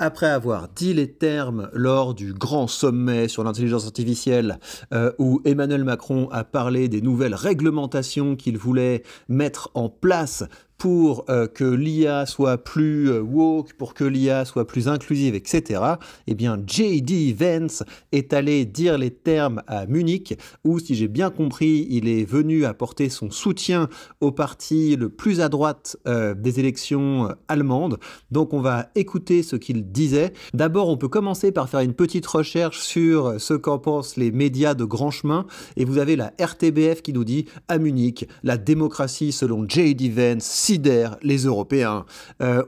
Après avoir dit les termes lors du grand sommet sur l'intelligence artificielle où Emmanuel Macron a parlé des nouvelles réglementations qu'il voulait mettre en place pour que l'IA soit plus woke, pour que l'IA soit plus inclusive, etc., eh bien, J.D. Vance est allé dire les termes à Munich, où, si j'ai bien compris, il est venu apporter son soutien au parti le plus à droite des élections allemandes. Donc, on va écouter ce qu'il disait. D'abord, on peut commencer par faire une petite recherche sur ce qu'en pensent les médias de grand chemin, et vous avez la RTBF qui nous dit « À Munich, la démocratie selon J.D. Vance sidère les Européens. »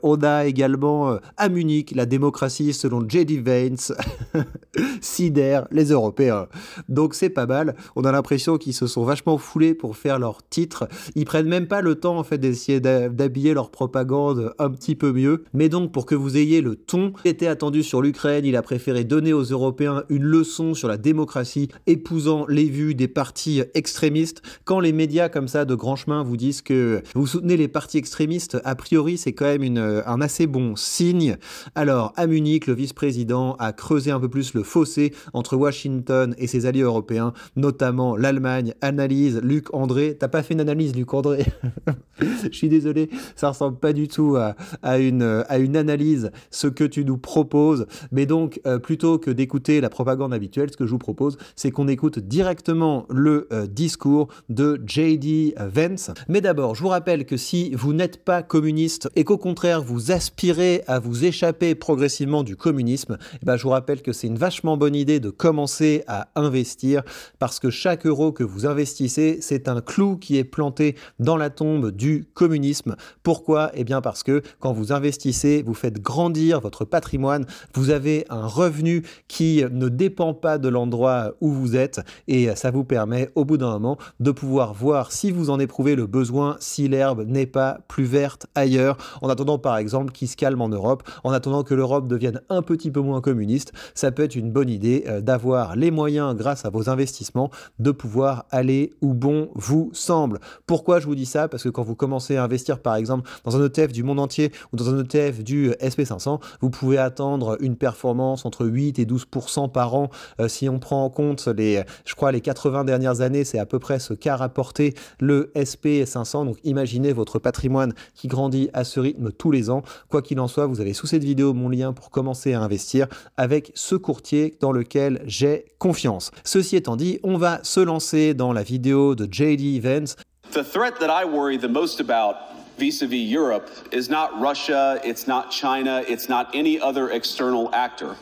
On a également à Munich, la démocratie selon J.D. Vance sidère les Européens. Donc c'est pas mal. On a l'impression qu'ils se sont vachement foulés pour faire leur titre. Ils prennent même pas le temps en fait d'essayer d'habiller leur propagande un petit peu mieux. Mais donc pour que vous ayez le ton, il était attendu sur l'Ukraine, il a préféré donner aux Européens une leçon sur la démocratie, épousant les vues des partis extrémistes. Quand les médias comme ça de grand chemin vous disent que vous soutenez les partis extrémistes, a priori c'est quand même un assez bon signe. Alors à Munich, le vice-président a creusé un peu plus le fossé entre Washington et ses alliés européens, notamment l'Allemagne. Analyse Luc André. T'as pas fait une analyse, Luc André? Je suis désolé, ça ressemble pas du tout à une analyse, ce que tu nous proposes. Mais donc, plutôt que d'écouter la propagande habituelle, ce que je vous propose, c'est qu'on écoute directement le discours de J.D. Vance. Mais d'abord, je vous rappelle que si vous n'êtes pas communiste et qu'au contraire, vous aspirez à vous échapper progressivement du communisme, eh ben, je vous rappelle que c'est une vachement bonne idée de commencer à investir parce que chaque euro que vous investissez, c'est un clou qui est planté dans la tombe du communisme. Pourquoi? Eh bien parce que quand vous investissez, vous faites grandir votre patrimoine, vous avez un revenu qui ne dépend pas de l'endroit où vous êtes et ça vous permet au bout d'un moment de pouvoir voir si vous en éprouvez le besoin, si l'herbe n'est pas plus verte ailleurs. En attendant par exemple qu'il se calme en Europe, en attendant que l'Europe devienne un petit peu moins communiste, ça peut être une bonne idée d'avoir les moyens grâce à vos investissements de pouvoir aller où bon vous semble. Pourquoi je vous dis ça? Parce que quand vous commencez à investir par exemple dans un ETF du monde entier ou dans un ETF du SP500, vous pouvez attendre une performance entre 8 et 12% par an. Si on prend en compte les 80 dernières années, c'est à peu près ce qu'a rapporté le SP500. Donc imaginez votre patrimoine qui grandit à ce rythme tous les ans. Quoi qu'il en soit, vous avez sous cette vidéo mon lien pour commencer à investir avec ce courtier dans lequel j'ai confiance. Ceci étant dit, on va se lancer dans la vidéo de J.D. Vance. The threat that I worry the most about vis-a-vis Europe is not Russia, it's not China, it's not any other external actor.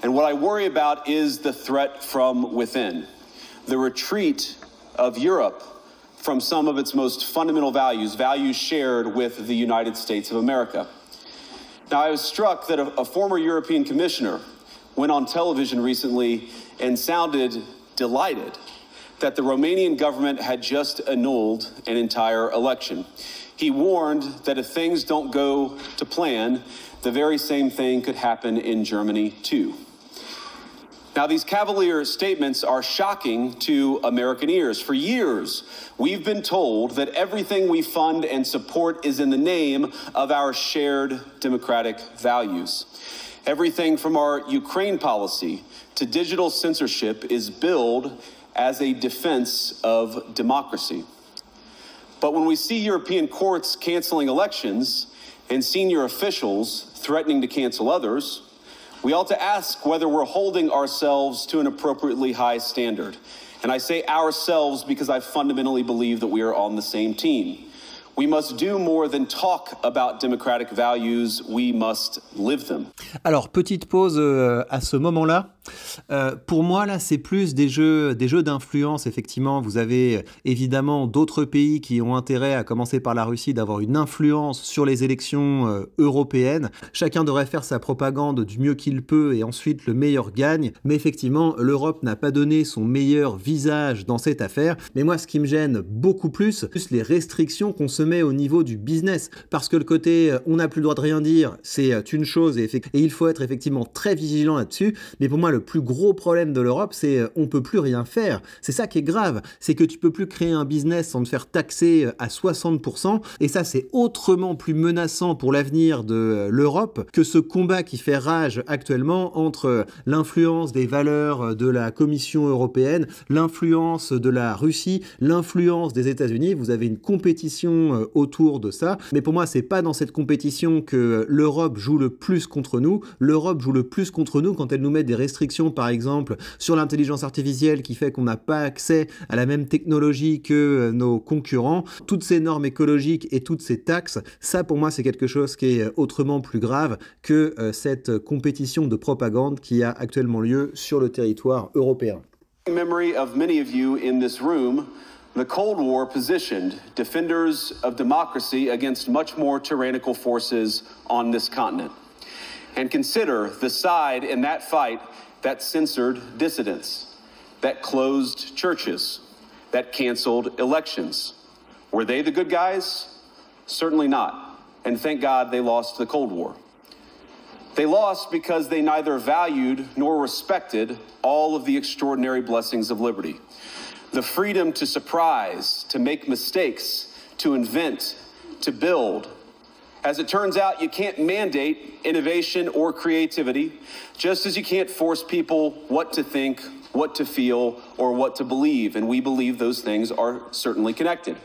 And what I worry about is the threat from within, the retreat of Europe from some of its most fundamental values, values shared with the United States of America. Now, I was struck that a former European commissioner went on television recently and sounded delighted that the Romanian government had just annulled an entire election. He warned that if things don't go to plan, the very same thing could happen in Germany too. Now, these cavalier statements are shocking to American ears. For years, we've been told that everything we fund and support is in the name of our shared democratic values. Everything from our Ukraine policy to digital censorship is billed as a defense of democracy. But when we see European courts canceling elections and senior officials threatening to cancel others, we ought to ask whether we're holding ourselves to an appropriately high standard. And I say ourselves because I fundamentally believe that we are on the same team. We must do more than talk about democratic values, we must live them. Alors, petite pause à ce moment-là. Pour moi, là, c'est plus des jeux d'influence, effectivement. Vous avez évidemment d'autres pays qui ont intérêt, à commencer par la Russie, d'avoir une influence sur les élections européennes. Chacun devrait faire sa propagande du mieux qu'il peut et ensuite le meilleur gagne. Mais effectivement, l'Europe n'a pas donné son meilleur visage dans cette affaire. Mais moi, ce qui me gêne beaucoup plus, c'est les restrictions qu'on se met au niveau du business, parce que le côté on n'a plus le droit de rien dire, c'est une chose, et il faut être effectivement très vigilant là-dessus, mais pour moi le plus gros problème de l'Europe, c'est on peut plus rien faire. C'est ça qui est grave, c'est que tu peux plus créer un business sans te faire taxer à 60%, et ça c'est autrement plus menaçant pour l'avenir de l'Europe que ce combat qui fait rage actuellement entre l'influence des valeurs de la Commission européenne, l'influence de la Russie, l'influence des États-Unis. Vous avez une compétition autour de ça, mais pour moi c'est pas dans cette compétition que l'Europe joue le plus contre nous. L'Europe joue le plus contre nous quand elle nous met des restrictions, par exemple sur l'intelligence artificielle, qui fait qu'on n'a pas accès à la même technologie que nos concurrents. Toutes ces normes écologiques et toutes ces taxes, ça pour moi c'est quelque chose qui est autrement plus grave que cette compétition de propagande qui a actuellement lieu sur le territoire européen. Memory of many of you in this room, the Cold War positioned defenders of democracy against much more tyrannical forces on this continent. And consider the side in that fight that censored dissidents, that closed churches, that canceled elections. Were they the good guys? Certainly not. And thank God they lost the Cold War. They lost because they neither valued nor respected all of the extraordinary blessings of liberty. The freedom to surprise, to make mistakes, to invent, to build. As it turns out, you can't mandate innovation or creativity, just as you can't force people what to think, what to feel, or what to believe. And we believe those things are certainly connected.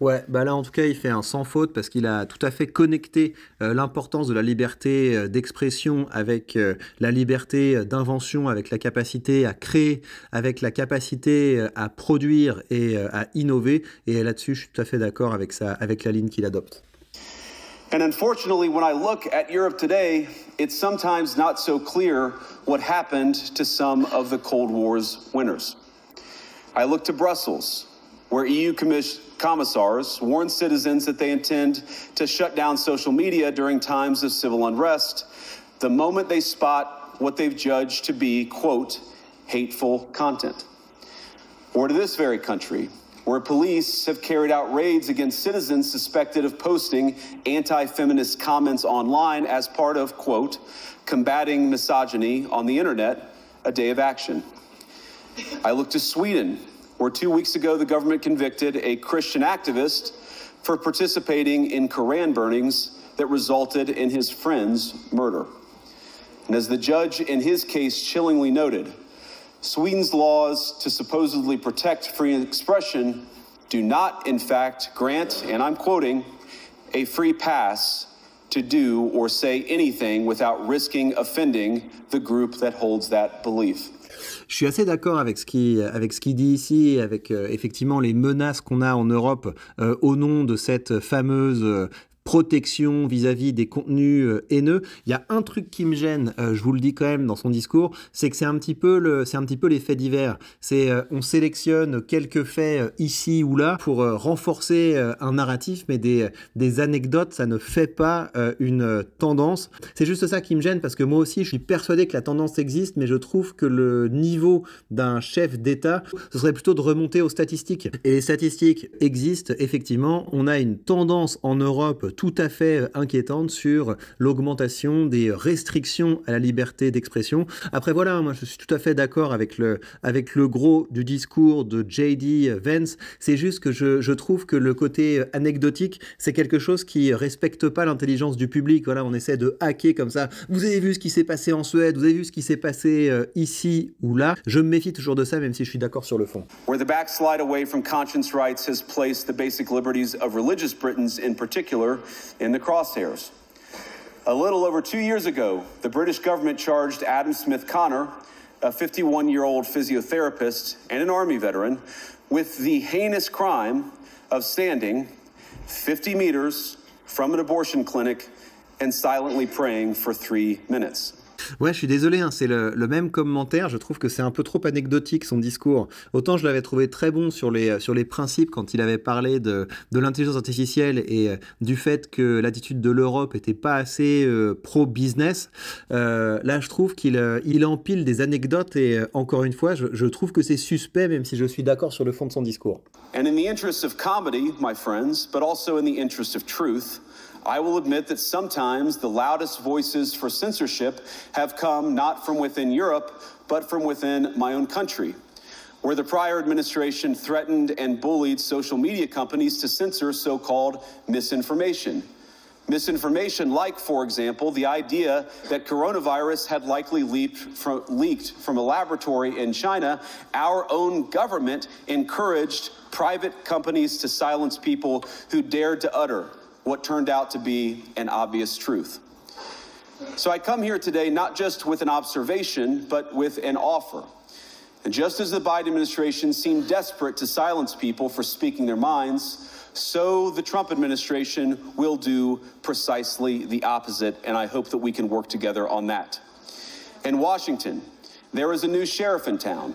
Ouais, bah là en tout cas il fait un sans faute parce qu'il a tout à fait connecté l'importance de la liberté d'expression avec la liberté d'invention, avec la capacité à créer, avec la capacité à produire et à innover, et là-dessus je suis tout à fait d'accord avec ça, avec la ligne qu'il adopte. And unfortunately, when I look at Europe today, it's sometimes not so clear what happened to some of the Cold War's winners. I look to Brussels, where EU commissars warn citizens that they intend to shut down social media during times of civil unrest the moment they spot what they've judged to be, quote, hateful content. Or to this very country, where police have carried out raids against citizens suspected of posting anti-feminist comments online as part of, quote, combating misogyny on the internet, a day of action. I look to Sweden, where 2 weeks ago the government convicted a Christian activist for participating in Koran burnings that resulted in his friend's murder. And as the judge in his case chillingly noted, Sweden's laws to supposedly protect free expression do not, in fact, grant, and I'm quoting, a free pass to do or say anything without risking offending the group that holds that belief. Je suis assez d'accord avec ce qu'il dit ici, avec effectivement les menaces qu'on a en Europe au nom de cette fameuse protection vis-à-vis des contenus haineux. Il y a un truc qui me gêne, je vous le dis quand même dans son discours, c'est que c'est un petit peu les faits divers. On sélectionne quelques faits ici ou là pour renforcer un narratif, mais des anecdotes, ça ne fait pas une tendance. C'est juste ça qui me gêne, parce que moi aussi, je suis persuadé que la tendance existe, mais je trouve que le niveau d'un chef d'État, ce serait plutôt de remonter aux statistiques. Et les statistiques existent, effectivement. On a une tendance en Europe tout à fait inquiétante sur l'augmentation des restrictions à la liberté d'expression. Après voilà, moi je suis tout à fait d'accord avec le gros du discours de J.D. Vance. C'est juste que je trouve que le côté anecdotique, c'est quelque chose qui respecte pas l'intelligence du public. Voilà, on essaie de hacker comme ça. Vous avez vu ce qui s'est passé en Suède, vous avez vu ce qui s'est passé ici ou là. Je me méfie toujours de ça, même si je suis d'accord sur le fond. Where the backslide away from conscience rights has placed the basic liberties of religious Britons in particular in the crosshairs. A little over 2 years ago, the British government charged Adam Smith Connor, a 51-year-old physiotherapist and an Army veteran, with the heinous crime of standing 50 meters from an abortion clinic and silently praying for 3 minutes. Ouais, je suis désolé, hein, c'est le même commentaire. Je trouve que c'est un peu trop anecdotique son discours. Autant je l'avais trouvé très bon sur les principes quand il avait parlé de l'intelligence artificielle et du fait que l'attitude de l'Europe était pas assez pro-business. Là, je trouve il empile des anecdotes et encore une fois, je trouve que c'est suspect, même si je suis d'accord sur le fond de son discours. And in the interest of comedy, my friends, but also in the interest of truth, I will admit that sometimes the loudest voices for censorship have come not from within Europe, but from within my own country, where the prior administration threatened and bullied social media companies to censor so-called misinformation. Misinformation like, for example, the idea that coronavirus had likely leaked from a laboratory in China. Our own government encouraged private companies to silence people who dared to utter what turned out to be an obvious truth. So I come here today not just with an observation, but with an offer. And just as the Biden administration seemed desperate to silence people for speaking their minds, so the Trump administration will do precisely the opposite, and I hope that we can work together on that. In Washington, there is a new sheriff in town,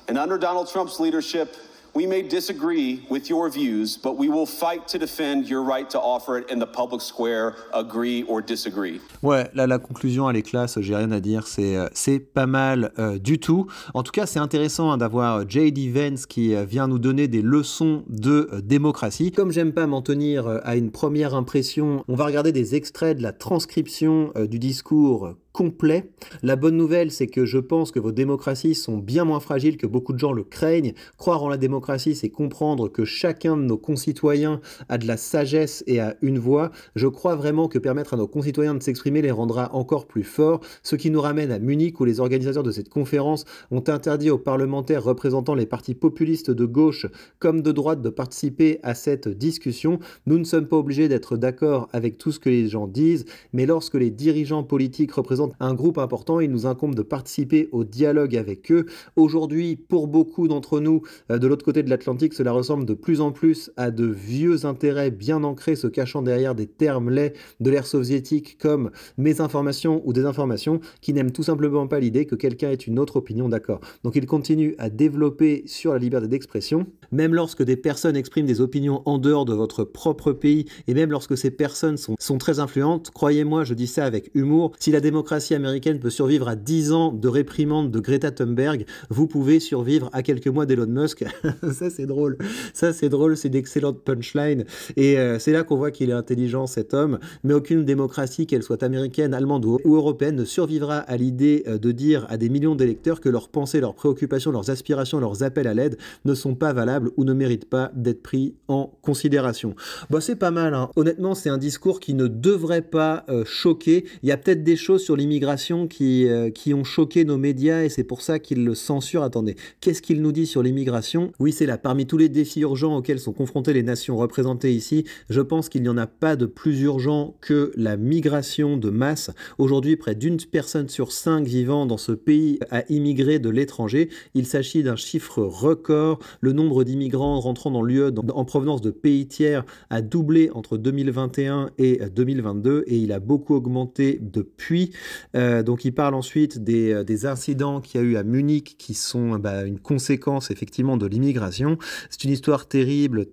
and under Donald Trump's leadership, we may disagree with your views, but we will fight to defend your right to offer it in the public square, agree or disagree. Ouais, là, la conclusion, elle est classe, j'ai rien à dire, c'est pas mal du tout. En tout cas, c'est intéressant hein, d'avoir J.D. Vance qui vient nous donner des leçons de démocratie. Comme j'aime pas m'en tenir à une première impression, on va regarder des extraits de la transcription du discours complet. La bonne nouvelle, c'est que je pense que vos démocraties sont bien moins fragiles que beaucoup de gens le craignent. Croire en la démocratie, c'est comprendre que chacun de nos concitoyens a de la sagesse et a une voix. Je crois vraiment que permettre à nos concitoyens de s'exprimer les rendra encore plus forts, ce qui nous ramène à Munich où les organisateurs de cette conférence ont interdit aux parlementaires représentant les partis populistes de gauche comme de droite de participer à cette discussion. Nous ne sommes pas obligés d'être d'accord avec tout ce que les gens disent, mais lorsque les dirigeants politiques représentent un groupe important, il nous incombe de participer au dialogue avec eux. Aujourd'hui, pour beaucoup d'entre nous, de l'autre côté de l'Atlantique, cela ressemble de plus en plus à de vieux intérêts bien ancrés se cachant derrière des termes laids de l'ère soviétique comme mésinformation ou désinformation, qui n'aiment tout simplement pas l'idée que quelqu'un ait une autre opinion, d'accord. Donc il continue à développer sur la liberté d'expression, même lorsque des personnes expriment des opinions en dehors de votre propre pays, et même lorsque ces personnes sont très influentes, croyez-moi, je dis ça avec humour, si la démocratie américaine peut survivre à 10 ans de réprimande de Greta Thunberg, vous pouvez survivre à quelques mois d'Elon Musk. Ça c'est drôle, c'est d'excellentes punchlines, et c'est là qu'on voit qu'il est intelligent cet homme, mais aucune démocratie, qu'elle soit américaine, allemande ou européenne, ne survivra à l'idée de dire à des millions d'électeurs que leurs pensées, leurs préoccupations, leurs aspirations, leurs appels à l'aide ne sont pas valables ou ne méritent pas d'être pris en considération. Bon, c'est pas mal, hein. Honnêtement, c'est un discours qui ne devrait pas choquer. Il y a peut-être des choses sur l'immigration qui ont choqué nos médias et c'est pour ça qu'ils le censurent. Attendez, qu'est-ce qu'il nous dit sur l'immigration? Oui, c'est là. Parmi tous les défis urgents auxquels sont confrontées les nations représentées ici, je pense qu'il n'y en a pas de plus urgent que la migration de masse. Aujourd'hui, près d'une personne sur 5 vivant dans ce pays a immigré de l'étranger. Il s'agit d'un chiffre record. Le nombre d'immigrants rentrant dans l'UE en provenance de pays tiers a doublé entre 2021 et 2022 et il a beaucoup augmenté depuis. Donc il parle ensuite des incidents qu'il y a eu à Munich qui sont une conséquence effectivement de l'immigration. C'est une histoire terrible,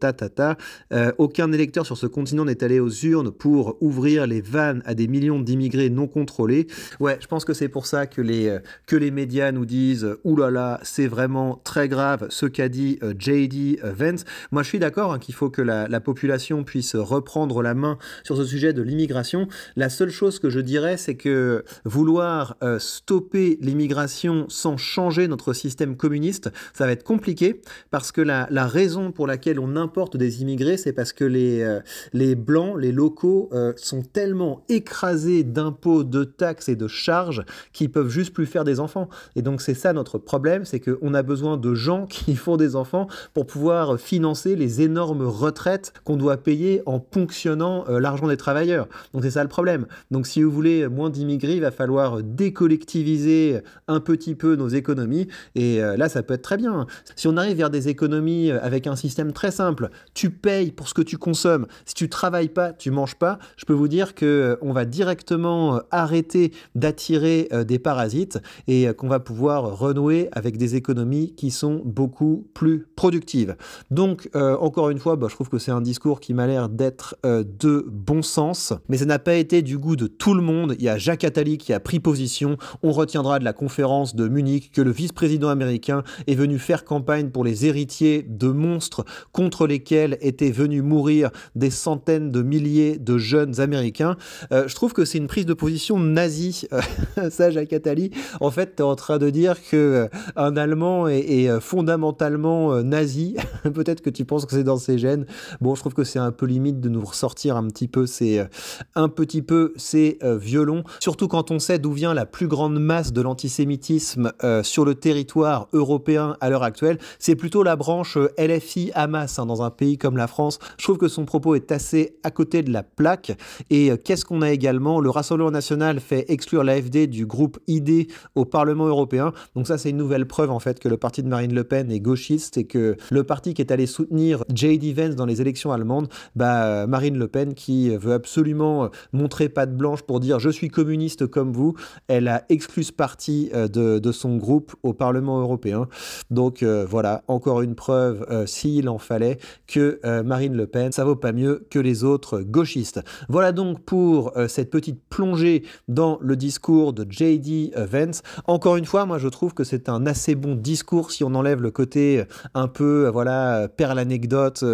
aucun électeur sur ce continent n'est allé aux urnes pour ouvrir les vannes à des millions d'immigrés non contrôlés. Ouais, je pense que c'est pour ça que les médias nous disent « Ouh là là, c'est vraiment très grave ce qu'a dit J.D. Vance ». Moi je suis d'accord qu'il faut que la population puisse reprendre la main sur ce sujet de l'immigration. La seule chose que je dirais, c'est que vouloir stopper l'immigration sans changer notre système communiste, ça va être compliqué parce que la raison pour laquelle on importe des immigrés, c'est parce que les blancs, les locaux sont tellement écrasés d'impôts, de taxes et de charges qu'ils peuvent juste plus faire des enfants. Et donc c'est ça notre problème, c'est qu'on a besoin de gens qui font des enfants pour pouvoir financer les énormes retraites qu'on doit payer en ponctionnant l'argent des travailleurs. Donc c'est ça le problème. Donc si vous voulez moins d'immigrés, priori, il va falloir décollectiviser un petit peu nos économies, et là, ça peut être très bien. Si on arrive vers des économies avec un système très simple, tu payes pour ce que tu consommes, si tu travailles pas, tu manges pas, je peux vous dire qu'on va directement arrêter d'attirer des parasites et qu'on va pouvoir renouer avec des économies qui sont beaucoup plus productives. Donc, encore une fois, je trouve que c'est un discours qui m'a l'air d'être de bon sens, mais ça n'a pas été du goût de tout le monde. Il y a Jacques Attali qui a pris position. On retiendra de la conférence de Munich que le vice-président américain est venu faire campagne pour les héritiers de monstres contre lesquels étaient venus mourir des centaines de milliers de jeunes américains. Je trouve que c'est une prise de position nazie. Ça, Jacques Attali, en fait, tu es en train de dire qu'un Allemand est fondamentalement nazi. Peut-être que tu penses que c'est dans ses gènes. Bon, je trouve que c'est un peu limite de nous ressortir un petit peu ces violons, surtout quand on sait d'où vient la plus grande masse de l'antisémitisme sur le territoire européen à l'heure actuelle. C'est plutôt la branche LFI-Hamas dans un pays comme la France. Je trouve que son propos est assez à côté de la plaque. Et qu'est-ce qu'on a également? Le Rassemblement national fait exclure l'AfD du groupe ID au Parlement européen. Donc ça, c'est une nouvelle preuve en fait que le parti de Marine Le Pen est gauchiste et que le parti qui est allé soutenir J.D. Vance dans les élections allemandes, Marine Le Pen qui veut absolument montrer patte blanche pour dire je suis communiste comme vous, elle a exclu ce parti de son groupe au Parlement européen. Donc voilà, encore une preuve, s'il en fallait, que Marine Le Pen, ça vaut pas mieux que les autres gauchistes. Voilà donc pour cette petite plongée dans le discours de J.D. Vance. Encore une fois, moi je trouve que c'est un assez bon discours si on enlève le côté un peu, perd l'anecdote,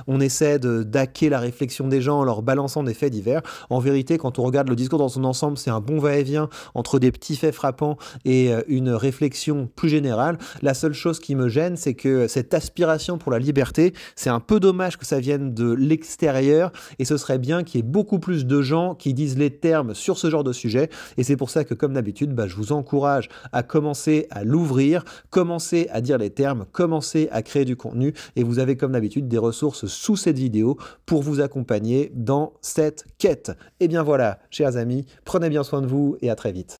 on essaie d'hacker la réflexion des gens en leur balançant des faits divers. En vérité, quand on regarde le discours dans son ensemble, c'est un bon va-et-vient entre des petits faits frappants et une réflexion plus générale. La seule chose qui me gêne, c'est que cette aspiration pour la liberté, c'est un peu dommage que ça vienne de l'extérieur et ce serait bien qu'il y ait beaucoup plus de gens qui disent les termes sur ce genre de sujet. Et c'est pour ça que, comme d'habitude, je vous encourage à commencer à l'ouvrir, commencer à dire les termes, commencer à créer du contenu. Et vous avez, comme d'habitude, des ressources sous cette vidéo pour vous accompagner dans cette quête. Et bien voilà, chers amis, prenez bien soin de vous et à très vite.